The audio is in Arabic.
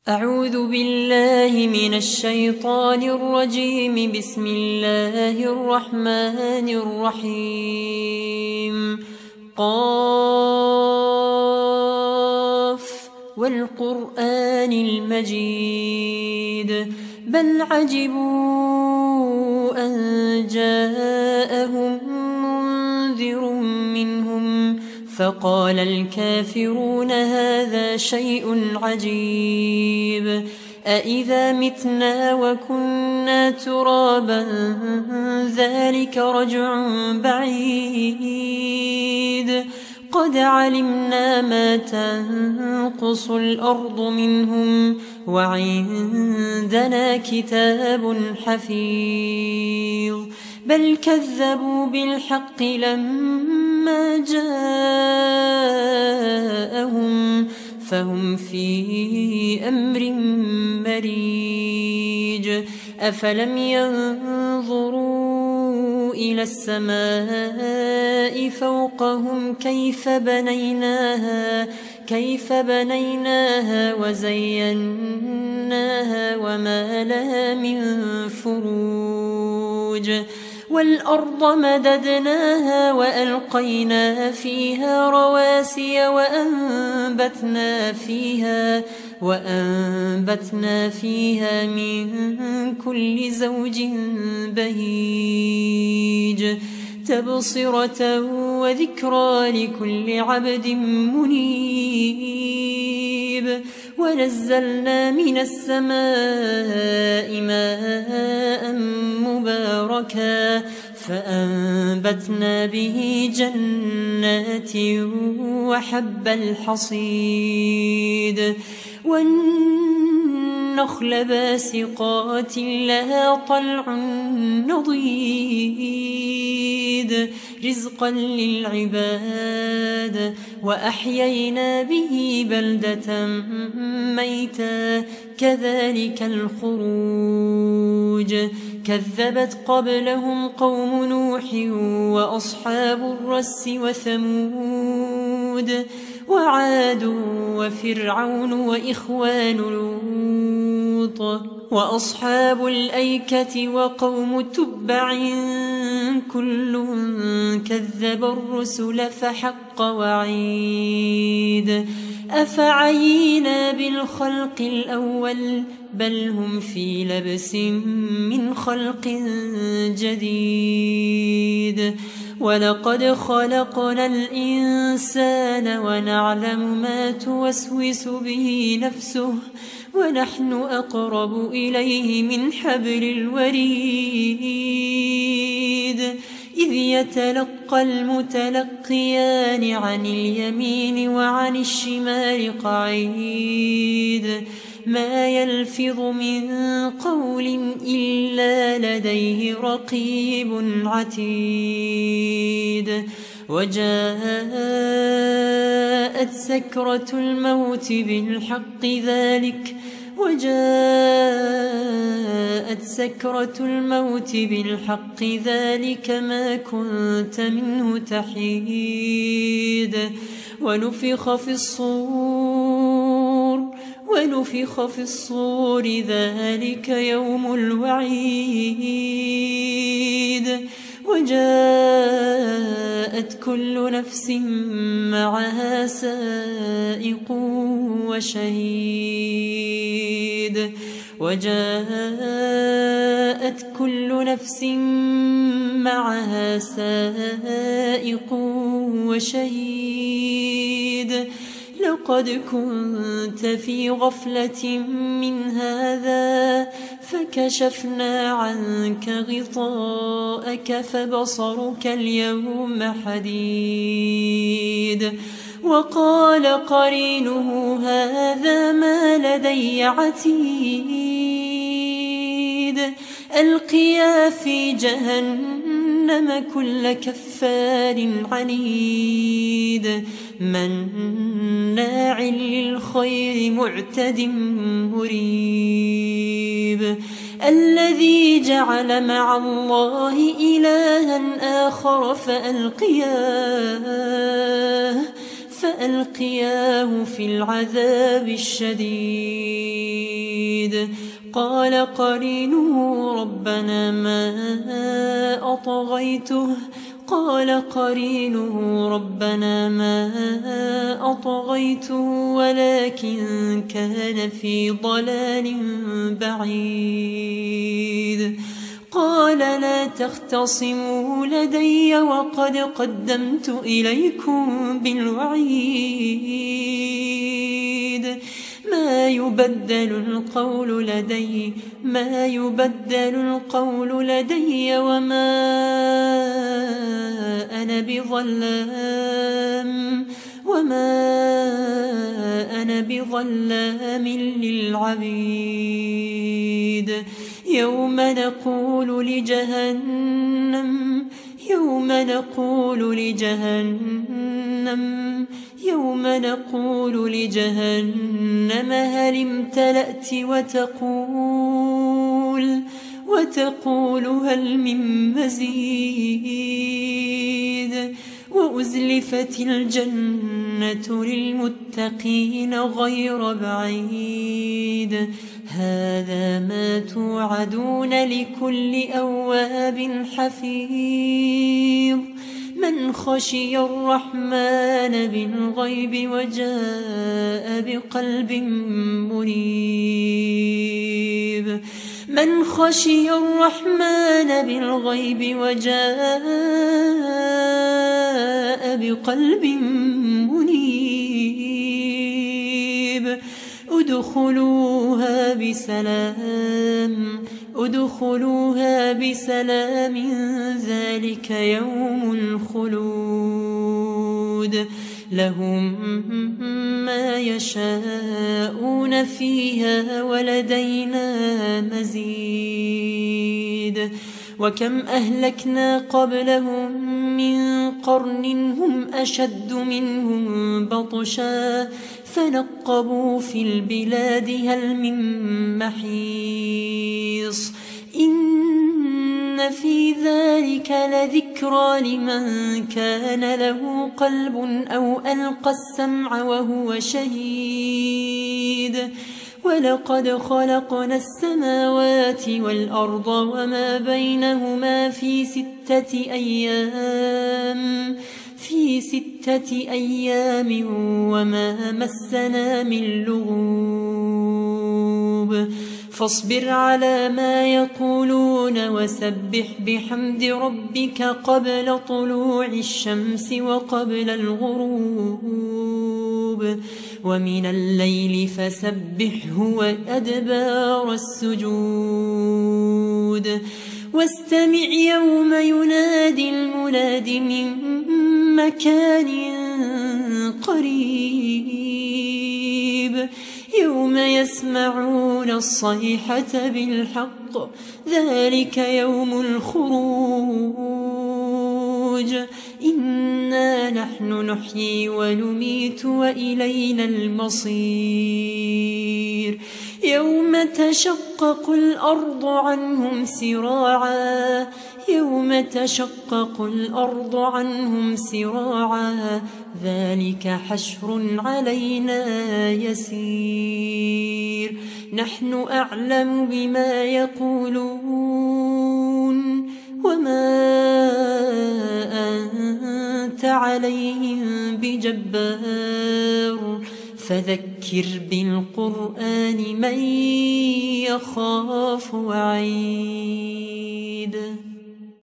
أعوذ بالله من الشيطان الرجيم. بسم الله الرحمن الرحيم. قاف والقرآن المجيد بل عجبوا أن جاءهم منذر منهم فقال الكافرون هذا شيء عجيب أإذا متنا وكنا ترابا ذلك رجع بعيد قد علمنا ما تنقص الأرض منهم وعندنا كتاب حفيظ بل كذبوا بالحق لما جاءهم فهم في أمر مريج أفلم ينظروا إلى السماء فوقهم كيف بنيناها وزيناها وما لها من فروج والأرض مددناها وألقينا فيها رواسي وأنبتنا فيها من كل زوج بهيج تبصرة وذكرى لكل عبد منيب ونزلنا من السماء ماء مباركا فأنبتنا به جنات وحب الحصيد والنخل باسقات لها طلع نضيد رزقا للعباد وأحيينا به بلدة ميتا كذلك الخروج كذبت قبلهم قوم نوح وأصحاب الرس وثمود وعاد وفرعون وإخوان لوط وأصحاب الأيكة وقوم تبع كل كذب الرسل فحق وعيد أفعينا بالخلق الأول بل هم في لبس من خلق جديد ولقد خلقنا الإنسان ونعلم ما توسوس به نفسه ونحن أقرب إليه من حبل الوريد إذ يتلقى المتلقيان عن اليمين وعن الشمال قعيد ما يلفظ من قول إلا لديه رقيب عتيد وجاءت سكرة الموت بالحق ذلك ما كنت منه تحيد ونفخ في الصور ذلك يوم الوعيد وجاءت كل نفس معها سائق وشهيد لقد كنت في غفلة من هذا فكشفنا عنك غطاءك فبصرك اليوم حديد وقال قرينه هذا ما لدي عتيد ألقيا في جهنم كل كفار عنيد مناع للخير معتد مريب الذي جعل مع الله إلها آخر فألقياه في العذاب الشديد قال قرينه ربنا ما أطغيته قال قرينه ربنا ما أطغيته ولكن كان في ضلال بعيد قال لا تختصموا لدي وقد قدمت إليكم بالوعيد ما يبدل القول لدي وما أنا بظلام للعبيد يوم نقول لجهنم هل امتلأت وتقول هل من مزيد وأزلفت الجنة للمتقين غير بعيد هذا ما توعدون لكل أواب حفيظ من خشي الرحمن بالغيب وجاء بقلب منيب من خشي الرحمن بالغيب وجاء بقلب منيب ادخلوها بسلام ذلك يوم الخلود لهم ما يشاءون فيها ولدينا مزيد وكم أهلكنا قبلهم من قرن هم أشد منهم بطشا فنقبوا في البلاد هل من محيص إن في ذلك لذكرى لمن كان له قلب أو ألقى السمع وهو شهيد ولقد خلقنا السماوات والأرض وما بينهما في ستة أيام وما مسنا من لغوب فاصبر على ما يقولون وسبح بحمد ربك قبل طلوع الشمس وقبل الغروب ومن الليل فسبحه وأدبار السجود واستمع يوم ينادي المناد من مكان قريب يوم يسمعون الصيحة بالحق ذلك يوم الخروج إنا نحن نحيي ونميت وإلينا المصير يوم تشقق الأرض عنهم سراعا ذلك حشر علينا يسير نحن أعلم بما يقولون وما أنت عليهم بجبار فذكر بالقرآن من يخاف وعيد